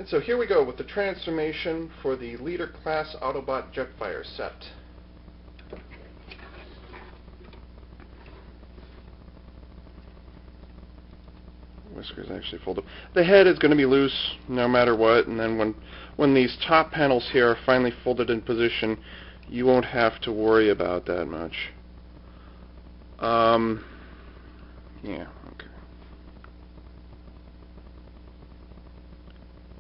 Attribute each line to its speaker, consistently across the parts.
Speaker 1: And so here we go with the transformation for the Leader Class Autobot Jetfire set. Whiskers actually fold up. The head is going to be loose no matter what, and then when these top panels here are finally folded in position, you won't have to worry about that much. Yeah, okay.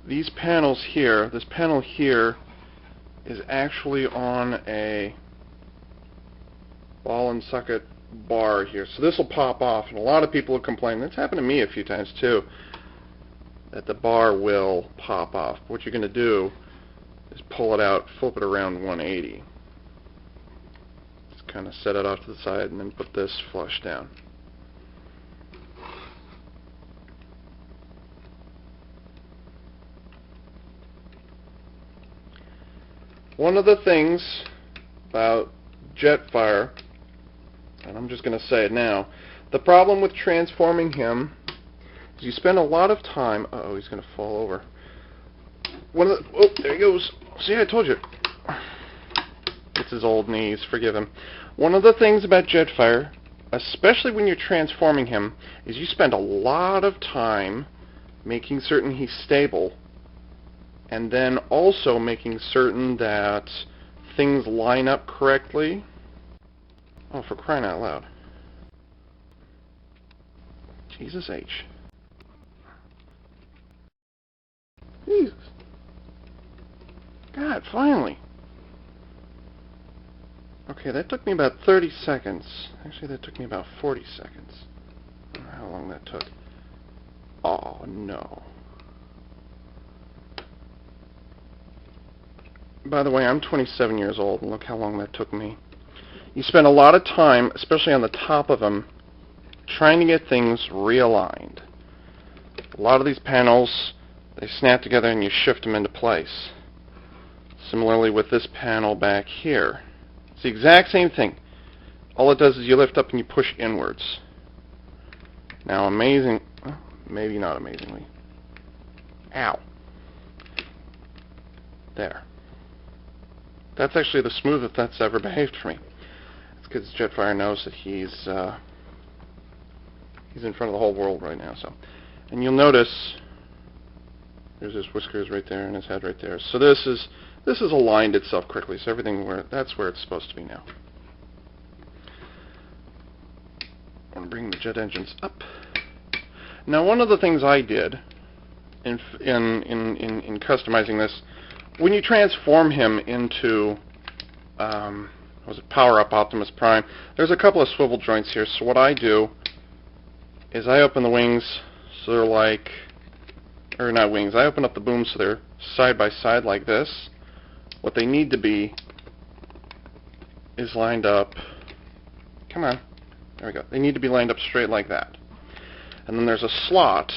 Speaker 1: These panels here, this panel here is actually on a ball and socket bar here. So this will pop off, and a lot of people will complain. That's happened to me a few times too, that the bar will pop off. What you're going to do is pull it out, flip it around 180. Just kind of set it off to the side and then put this flush down. One of the things about Jetfire, and I'm just going to say it now, the problem with transforming him is you spend a lot of time... Uh-oh, he's going to fall over. Oh, there he goes. See, I told you. It's his old knees. Forgive him. One of the things about Jetfire, especially when you're transforming him, is you spend a lot of time making certain he's stable, and then also making certain that things line up correctly. Oh, for crying out loud. Jesus H. Jesus. God, finally. Okay, that took me about 30 seconds. Actually, that took me about 40 seconds. I don't know how long that took. Oh, no. By the way, I'm 27 years old, and look how long that took me. You spend a lot of time, especially on the top of them, trying to get things realigned. A lot of these panels, they snap together and you shift them into place. Similarly with this panel back here. It's the exact same thing. All it does is you lift up and you push inwards. Now maybe not amazingly. Ow. There. That's actually the smoothest that's ever behaved for me. It's because Jetfire knows that he's in front of the whole world right now. So, and you'll notice there's his whiskers right there and his head right there. So this is aligned itself correctly. So that's where it's supposed to be now. I'm going to bring the jet engines up. Now, one of the things I did in customizing this, when you transform him into, Powerup Optimus Prime, there's a couple of swivel joints here. So what I do is I open the wings so they're like, or not wings, I open up the booms so they're side by side like this. What they need to be is lined up, come on, there we go. They need to be lined up straight like that. And then there's a slot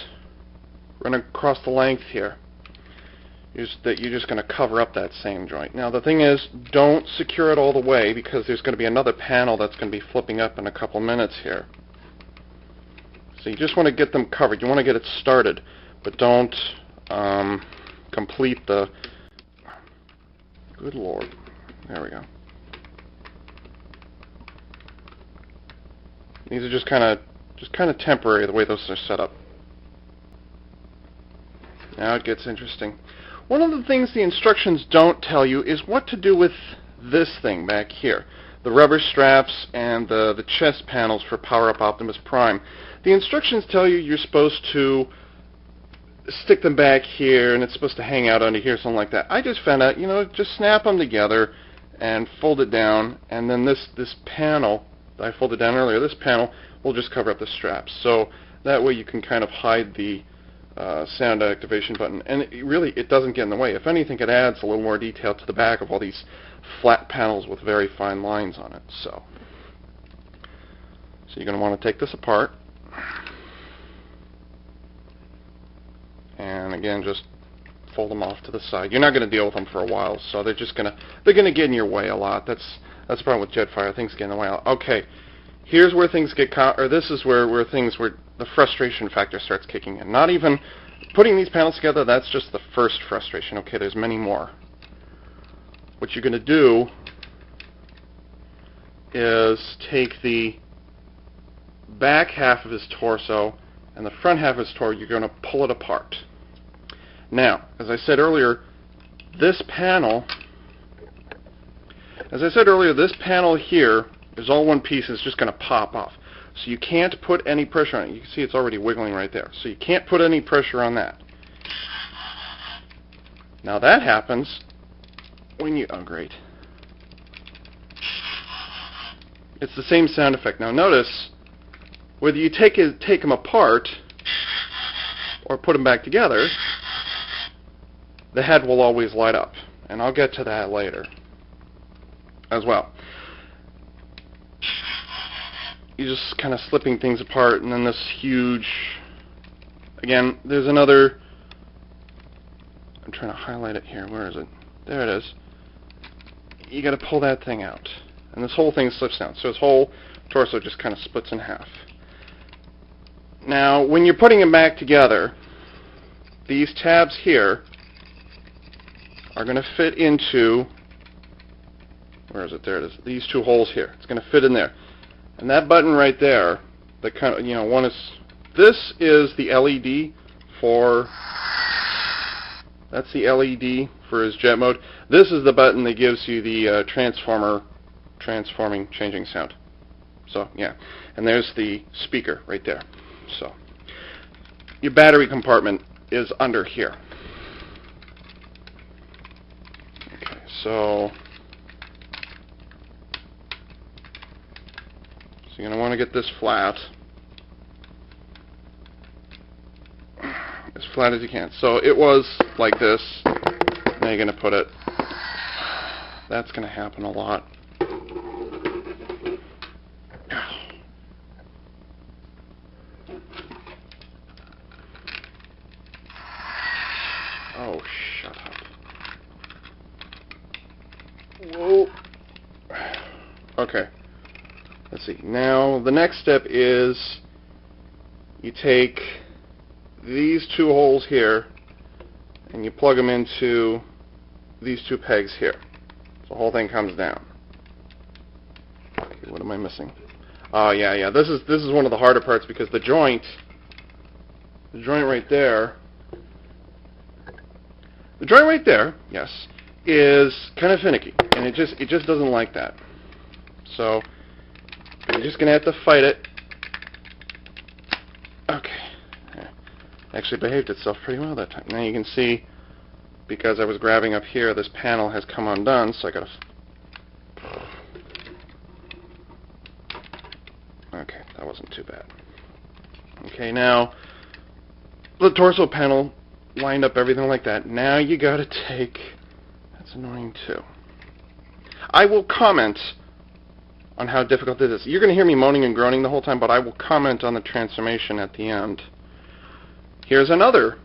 Speaker 1: running across the length here. That you're just going to cover up that same joint. Now the thing is, don't secure it all the way because there's going to be another panel that's going to be flipping up in a couple minutes here. So you just want to get them covered. You want to get it started, but don't complete the... Good Lord. There we go. These are just kind of temporary the way those are set up. Now it gets interesting. One of the things the instructions don't tell you is what to do with this thing back here. The rubber straps and the chest panels for Powerup Optimus Prime. The instructions tell you you're supposed to stick them back here and it's supposed to hang out under here, something like that. I just found out, just snap them together and fold it down, and then this panel that I folded down earlier, this panel will just cover up the straps. So that way you can kind of hide the sound activation button, and it doesn't get in the way. If anything, it adds a little more detail to the back of all these flat panels with very fine lines on it. So you're going to want to take this apart, and again, just fold them off to the side. You're not going to deal with them for a while, so they're going to get in your way a lot. That's the problem with Jetfire. Things get in the way. Okay, here's where things get this is where the frustration factor starts kicking in. Not even Putting these panels together, that's just the first frustration. Okay, there's many more. What you're going to do is take the back half of his torso and the front half of his torso, you're going to pull it apart. Now, as I said earlier, this panel here is all one piece and it's just going to pop off. So you can't put any pressure on it. You can see it's already wiggling right there. So you can't put any pressure on that. Now that happens when you, oh great. It's the same sound effect. Now notice, whether you take them apart or put them back together, the head will always light up. And I'll get to that later as well. You're just kind of slipping things apart, and then this huge, again, there's another, I'm trying to highlight it here, where is it? There it is. You got to pull that thing out, and this whole thing slips down, so his whole torso just kind of splits in half. Now, when you're putting them back together, these tabs here are going to fit into, where is it? There it is. These two holes here. It's going to fit in there. And that button right there, the kind of, one is, this is the LED for, that's the LED for his jet mode. This is the button that gives you the transforming, changing sound. So, yeah. And there's the speaker right there. So, your battery compartment is under here. Okay, so you're going to want to get this flat. As flat as you can. So it was like this. Now you're going to put it. That's going to happen a lot. Oh, shut up. Whoa. Okay. Let's see. Now, the next step is you take these two holes here and you plug them into these two pegs here. So the whole thing comes down. Okay, what am I missing? Oh, yeah. This is one of the harder parts because the joint right there, yes, is kind of finicky, and it just doesn't like that. So you're just going to have to fight it. Okay. Actually behaved itself pretty well that time. Now you can see, because I was grabbing up here, this panel has come undone, so I got to... Okay, that wasn't too bad. Okay, now, the torso panel lined up, everything like that. Now you got to take... That's annoying too. I will comment on how difficult it is. You're going to hear me moaning and groaning the whole time, but I will comment on the transformation at the end. Here's another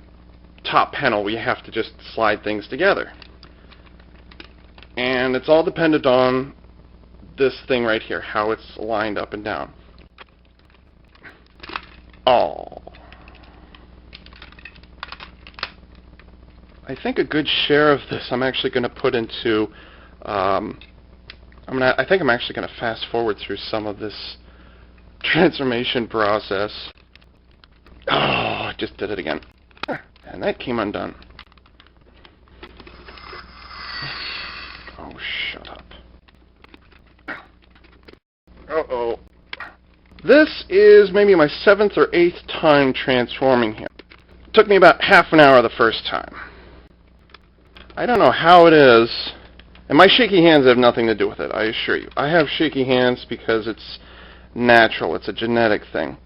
Speaker 1: top panel where you have to just slide things together. And it's all dependent on this thing right here, how it's lined up and down. Oh. I think a good share of this I'm actually going to put into I think I'm actually going to fast forward through some of this transformation process. Oh, I just did it again. And that came undone. Oh, shut up. Uh-oh. This is maybe my 7th or 8th time transforming him. It took me about half an hour the first time. I don't know how it is. And my shaky hands have nothing to do with it, I assure you. I have shaky hands because it's natural. It's a genetic thing.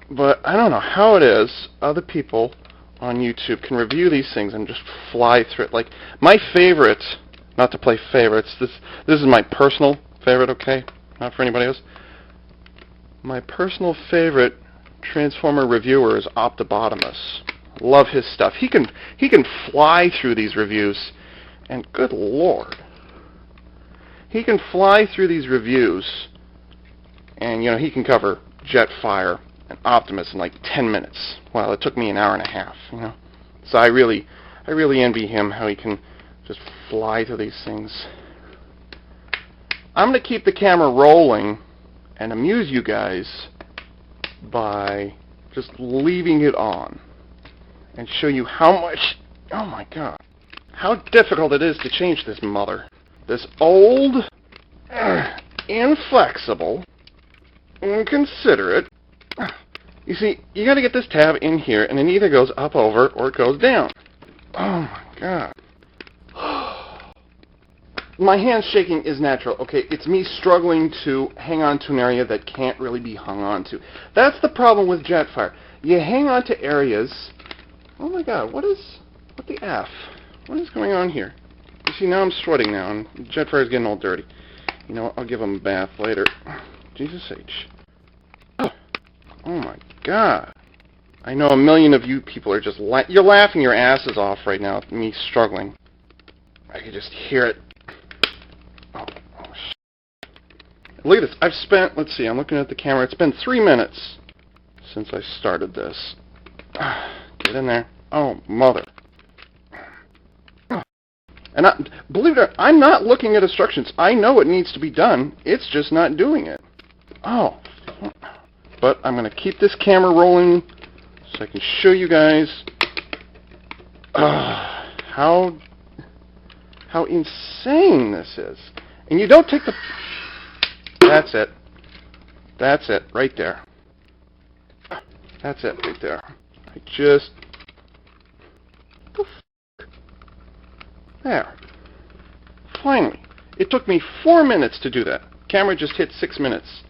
Speaker 1: But I don't know how it is other people on YouTube can review these things and just fly through it. Like, my favorite, not to play favorites, this is my personal favorite, okay? Not for anybody else. My personal favorite Transformer reviewer is Autobot Optimus. Love his stuff. He can fly through these reviews. And good Lord, he can fly through these reviews, and he can cover Jetfire an Optimus in like 10 minutes. Well, it took me an hour and a half, you know. So I really envy him, how he can just fly through these things. I'm going to keep the camera rolling and amuse you guys by just leaving it on and show you how much, oh my god, how difficult it is to change this mother. This old, inflexible, inconsiderate. You see, you got to get this tab in here, and it either goes up over or it goes down. Oh my god. My hand shaking is natural. Okay, it's me struggling to hang on to an area that can't really be hung on to. That's the problem with Jetfire. You hang on to areas. Oh my god, what the F? What is going on here? You see, now I'm sweating now, and Jetfire's getting all dirty. You know what, I'll give him a bath later. Jesus H. Oh my god. I know a million of you people are just you're laughing your asses off right now at me struggling. I can just hear it. Oh shit. Look at this. I've spent, let's see, I'm looking at the camera. It's been 3 minutes since I started this. Get in there. Oh, mother. And believe it or not, I'm not looking at instructions. I know it needs to be done. It's just not doing it. Oh. But I'm going to keep this camera rolling so I can show you guys how insane this is. And you don't take the... That's it. That's it, right there. That's it, right there. I just... There. Finally. It took me 4 minutes to do that. Camera just hit 6 minutes.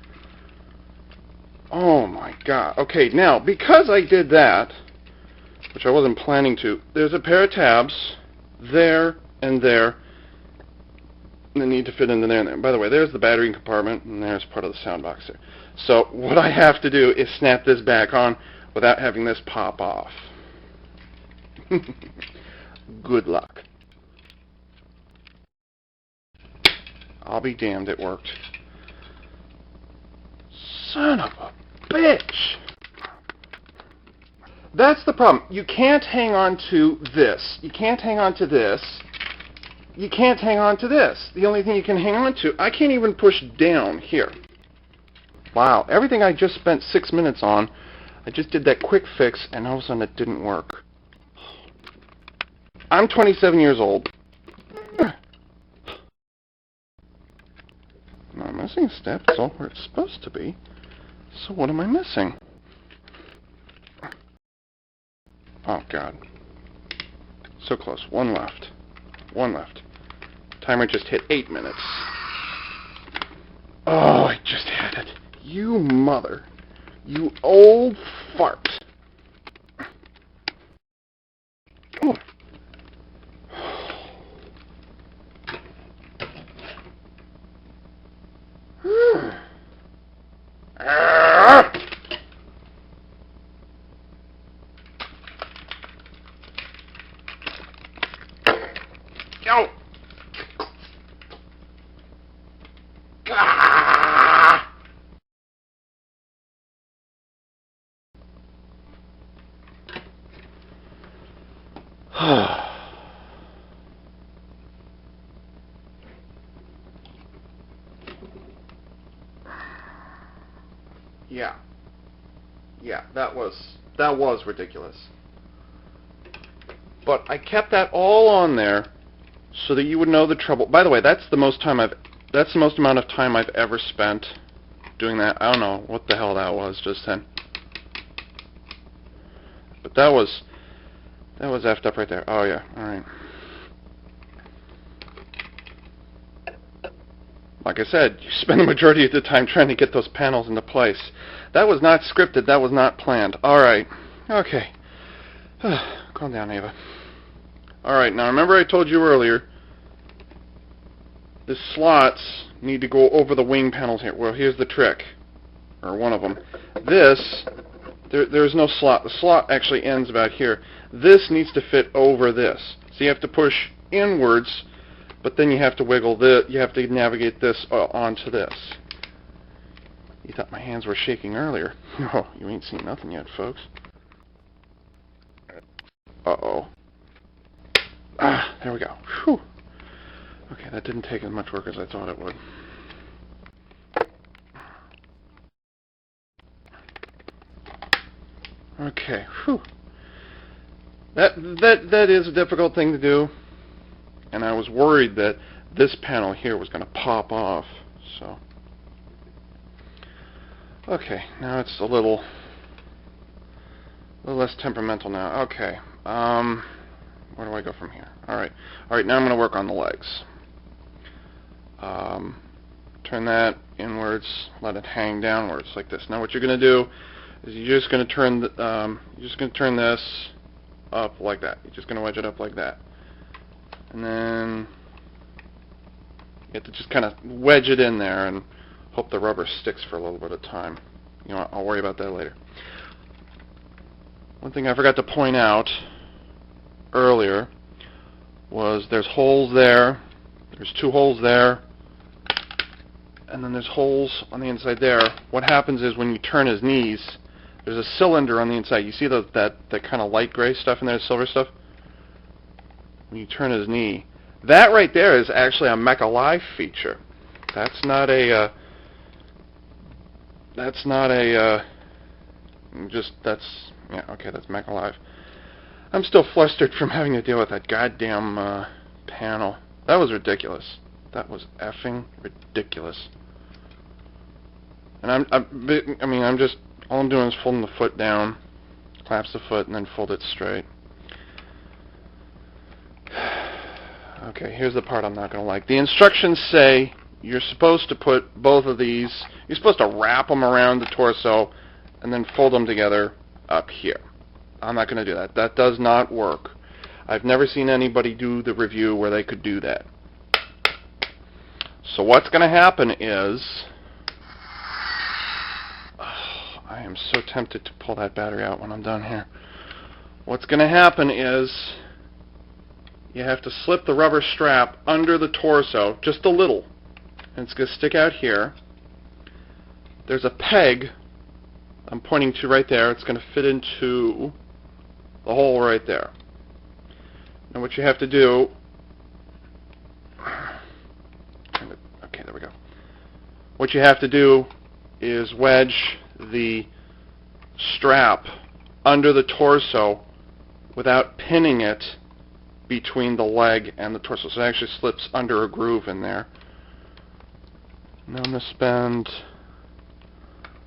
Speaker 1: Oh my god. Okay, now, because I did that, which I wasn't planning to, there's a pair of tabs there and there that need to fit into there and there. By the way, there's the battery compartment, and there's part of the sound box there. So what I have to do is snap this back on without having this pop off. Good luck. I'll be damned, it worked. Son of a bitch! That's the problem. You can't hang on to this. You can't hang on to this. You can't hang on to this. The only thing you can hang on to, I can't even push down here. Wow, everything I just spent 6 minutes on, I just did that quick fix, and all of a sudden it didn't work. I'm 27 years old. I'm missing a step. It's all where it's supposed to be. So what am I missing? Oh god. So close. One left. One left. Timer just hit 8 minutes. Oh, I just had it. You mother. You old fart. Oh. Go! Yeah. Yeah, that was ridiculous. But I kept that all on there so that you would know the trouble. By the way, that's the most amount of time I've ever spent doing that. I don't know what the hell that was just then. But that was effed up right there. Oh yeah, alright. Like I said, you spend the majority of the time trying to get those panels into place. That was not scripted, that was not planned. Alright, okay. Calm down, Ava. Alright, now remember I told you earlier, the slots need to go over the wing panels here. Well, here's the trick. Or one of them. This, there's no slot. The slot actually ends about here. This needs to fit over this. So you have to push inwards, but then you have to wiggle you have to navigate this onto this. You thought my hands were shaking earlier. No, you ain't seen nothing yet, folks. Uh-oh. Ah, there we go. Whew. Okay, that didn't take as much work as I thought it would. Okay, whew. That is a difficult thing to do, and I was worried that this panel here was going to pop off, so. Okay, now it's a little less temperamental now. Okay, where do I go from here? Alright, now I'm going to work on the legs. Turn that inwards, let it hang downwards like this. Now what you're going to do is you're just going to turn this up like that. You're just going to wedge it up like that. And then you have to just kind of wedge it in there and hope the rubber sticks for a little bit of time. You know, I'll worry about that later. One thing I forgot to point out earlier was there's holes there, there's 2 holes there, and then there's holes on the inside there. What happens is when you turn his knees, there's a cylinder on the inside. You see that kind of light gray stuff in there, silver stuff? When you turn his knee, that right there is actually a Mecha Live feature. That's not a that's Mecha Live. I'm still flustered from having to deal with that goddamn panel. That was ridiculous. That was effing ridiculous. And I'm just, all I'm doing is folding the foot down, collapse the foot, and then fold it straight. Okay, here's the part I'm not going to like. The instructions say you're supposed to put both of these, you're supposed to wrap them around the torso and then fold them together up here. I'm not going to do that. That does not work. I've never seen anybody do the review where they could do that. So what's going to happen is, I am so tempted to pull that battery out when I'm done here. What's going to happen is you have to slip the rubber strap under the torso, just a little, and it's going to stick out here. There's a peg I'm pointing to right there. It's going to fit into the hole right there. Now what you have to do, okay, there we go. What you have to do is wedge the strap under the torso without pinning it between the leg and the torso. So it actually slips under a groove in there. Now I'm going to spend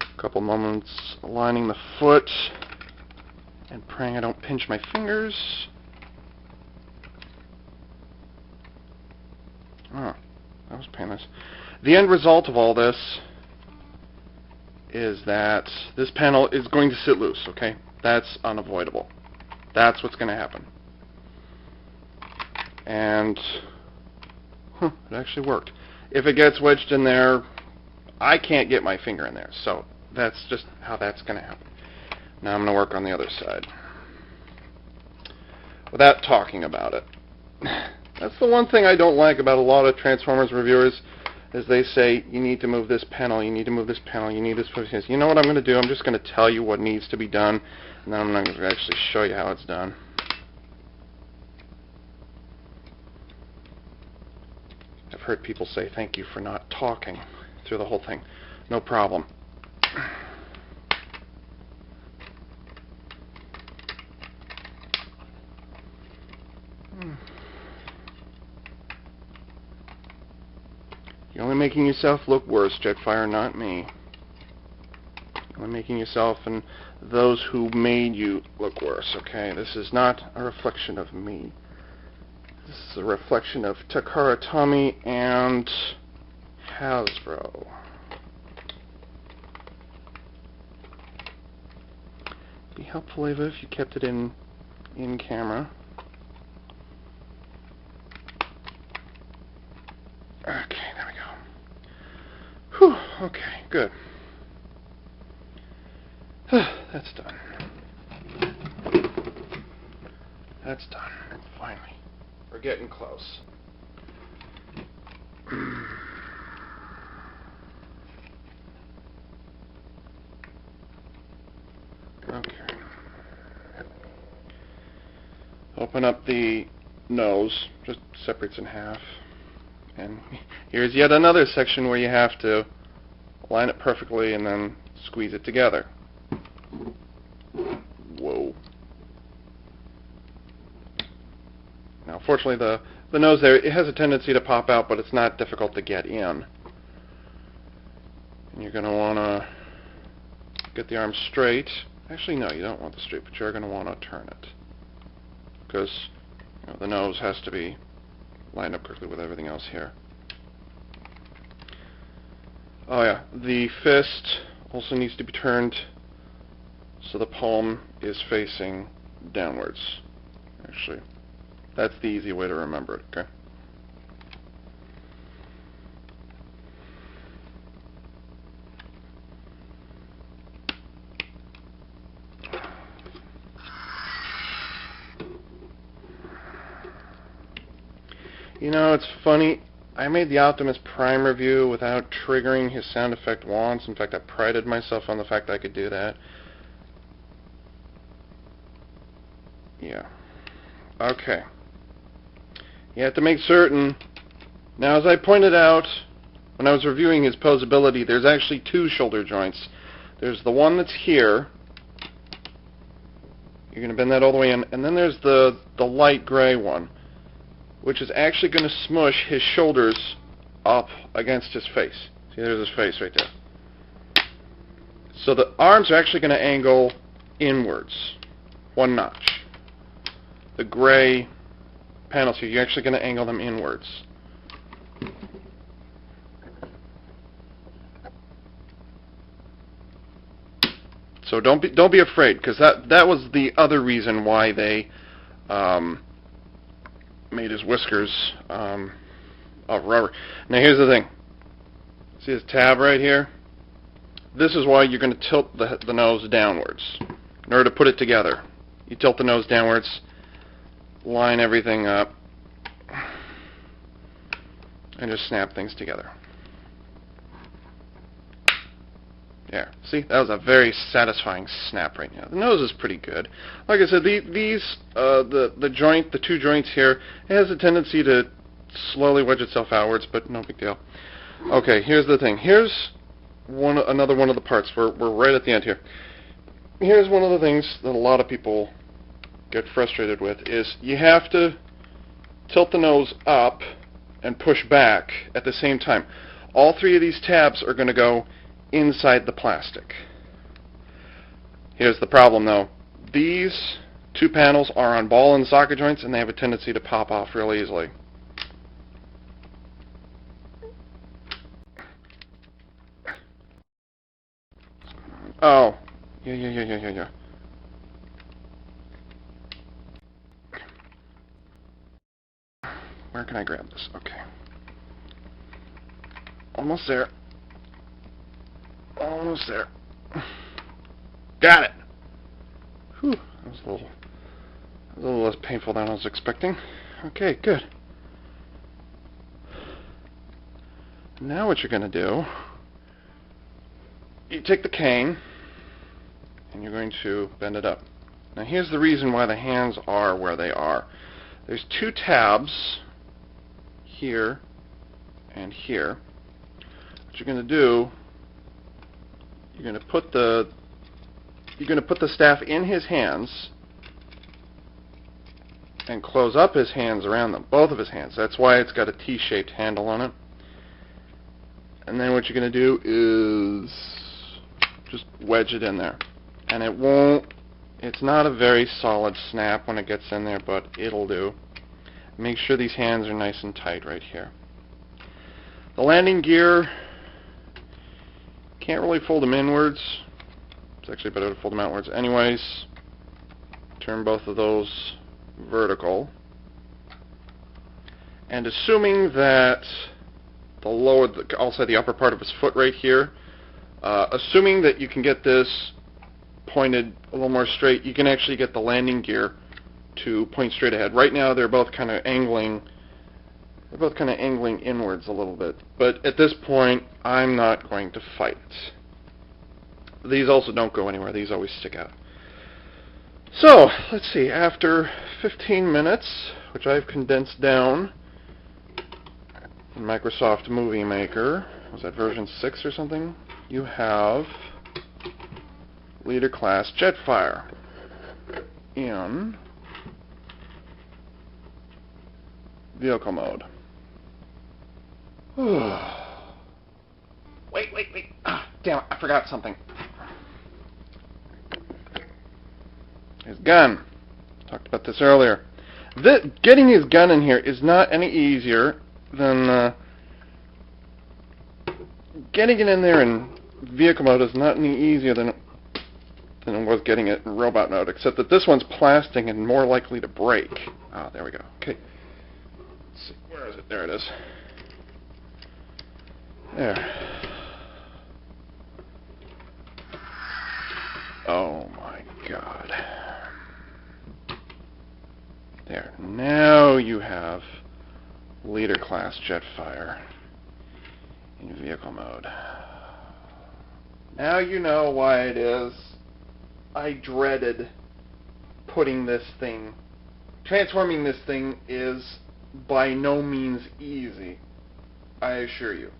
Speaker 1: a couple moments aligning the foot and praying I don't pinch my fingers. Oh, that was painless. The end result of all this is that this panel is going to sit loose, okay? That's unavoidable. That's what's going to happen. And it actually worked. If it gets wedged in there, I can't get my finger in there. So that's just how that's going to happen. Now I'm going to work on the other side without talking about it. That's the one thing I don't like about a lot of Transformers reviewers, is they say, you need to move this panel, you need to move this panel, you need this. You know what I'm going to do? I'm just going to tell you what needs to be done, and then I'm not going to actually show you how it's done. I've heard people say thank you for not talking through the whole thing. No problem. You're only making yourself look worse, Jetfire, not me. You're only making yourself and those who made you look worse, okay? This is not a reflection of me. This is a reflection of Takara Tomy and Hasbro. It'd be helpful, Ava, if you kept it in camera. Okay, there we go. Whew, okay, good. That's done. That's done, finally. We're getting close. open up the nose, just separates in half. And here's yet another section where you have to line it perfectly and then squeeze it together. Whoa. Now, fortunately, the nose there, it has a tendency to pop out, but it's not difficult to get in. And you're going to want to get the arm straight. Actually, no, you don't want the straight, but you're going to want to turn it. Because the nose has to be lined up correctly with everything else here. Oh yeah, the fist also needs to be turned so the palm is facing downwards. Actually, that's the easy way to remember it, okay? You know, it's funny. I made the Optimus Prime review without triggering his sound effect once. In fact, I prided myself on the fact I could do that. Yeah. Okay. You have to make certain. Now, as I pointed out when I was reviewing his Poseability, there's actually two shoulder joints. There's the one that's here. You're going to bend that all the way in. And then there's the light gray one, which is actually going to smush his shoulders up against his face. See, there's his face right there. So the arms are actually going to angle inwards, one notch. The gray panels here, you're actually going to angle them inwards. So don't be afraid, because that was the other reason why they made his whiskers of rubber. Now here's the thing. See this tab right here? This is why you're going to tilt the nose downwards. In order to put it together, you tilt the nose downwards, line everything up, and just snap things together. Yeah, see, that was a very satisfying snap right now. The nose is pretty good. Like I said, the two joints here, it has a tendency to slowly wedge itself outwards, but no big deal. Okay, here's the thing. Here's another one of the parts. We're right at the end here. Here's one of the things that a lot of people get frustrated with is you have to tilt the nose up and push back at the same time. All three of these tabs are going to go inside the plastic. Here's the problem though. These two panels are on ball and socket joints and they have a tendency to pop off real easily. Oh. Yeah. Where can I grab this? Okay. Almost there. Almost there. Got it. Whew. That was a little less painful than I was expecting. Okay, good. Now what you're going to do, you take the cane and you're going to bend it up. Now here's the reason why the hands are where they are. There's two tabs here and here. What you're going to do, you're going to put the staff in his hands and close up his hands around them, both of his hands. That's why it's got a T-shaped handle on it. And then what you're going to do is just wedge it in there. And it's not a very solid snap when it gets in there, but it'll do. Make sure these hands are nice and tight right here. The landing gear, can't really fold them inwards. It's actually better to fold them outwards. Anyways, turn both of those vertical. And assuming that I'll say the upper part of his foot right here, assuming that you can get this pointed a little more straight, you can actually get the landing gear to point straight ahead. Right now they're both kind of angling inwards a little bit. But at this point, I'm not going to fight. These also don't go anywhere. These always stick out. So, let's see, after 15 minutes, which I've condensed down in Microsoft Movie Maker, was that version 6 or something? You have Leader Class Jetfire in vehicle mode. Wait. Ah, damn it, I forgot something. His gun. Talked about this earlier. Getting his gun in here is not any easier than getting it in there in vehicle mode is not any easier than it was getting it in robot mode, except that this one's plastic and more likely to break. Ah, there we go. Okay. Let's see, where is it? There it is. There. Oh my God. There. Now you have Leader Class Jetfire in vehicle mode. Now you know why it is I dreaded putting this thing. Transforming this thing is by no means easy, I assure you.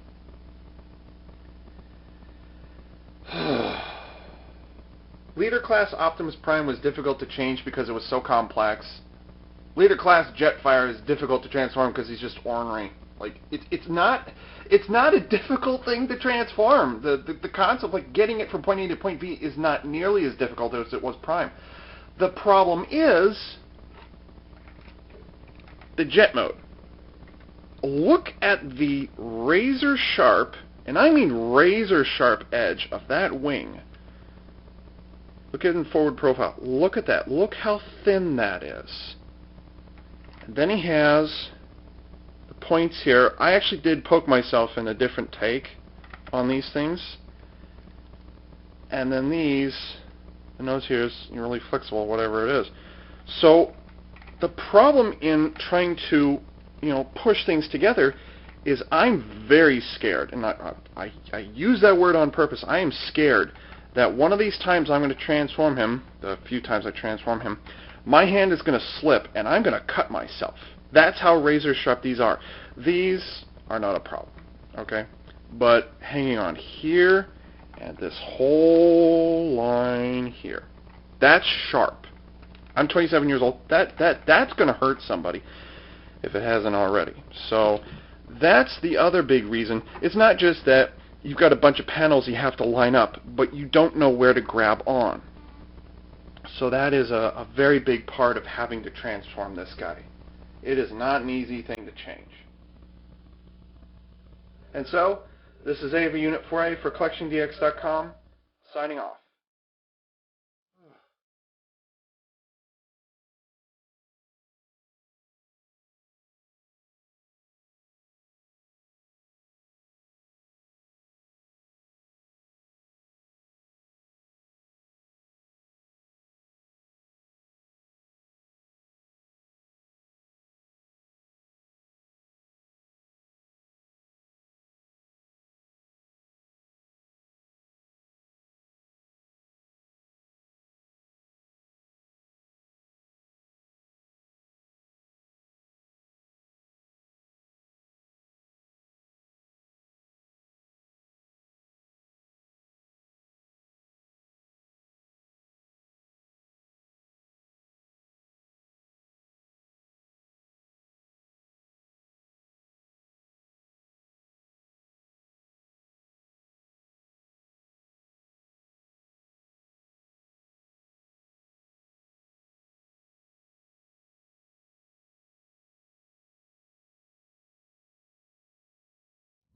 Speaker 1: Leader Class Optimus Prime was difficult to change because it was so complex. Leader Class Jetfire is difficult to transform because he's just ornery. Like it's not a difficult thing to transform. The concept, like getting it from point A to point B, is not nearly as difficult as it was Prime. The problem is the jet mode. Look at the razor sharp, and I mean razor sharp edge of that wing. Look at it in forward profile. Look at that. Look how thin that is. And then he has the points here. I actually did poke myself in a different take on these things. And then these, the nose here is really flexible, whatever it is. So the problem in trying to, push things together is I'm very scared, and I use that word on purpose. I am scared that one of these times I'm going to transform him, the few times I transform him, my hand is going to slip and I'm going to cut myself. That's how razor sharp these are. These are not a problem, okay? But hanging on here and this whole line here, that's sharp. I'm 27 years old. That's going to hurt somebody if it hasn't already. So that's the other big reason. It's not just that you've got a bunch of panels you have to line up, but you don't know where to grab on. So that is a very big part of having to transform this guy. It is not an easy thing to change. And so, this is Ava Unit 4A for CollectionDX.com, signing off.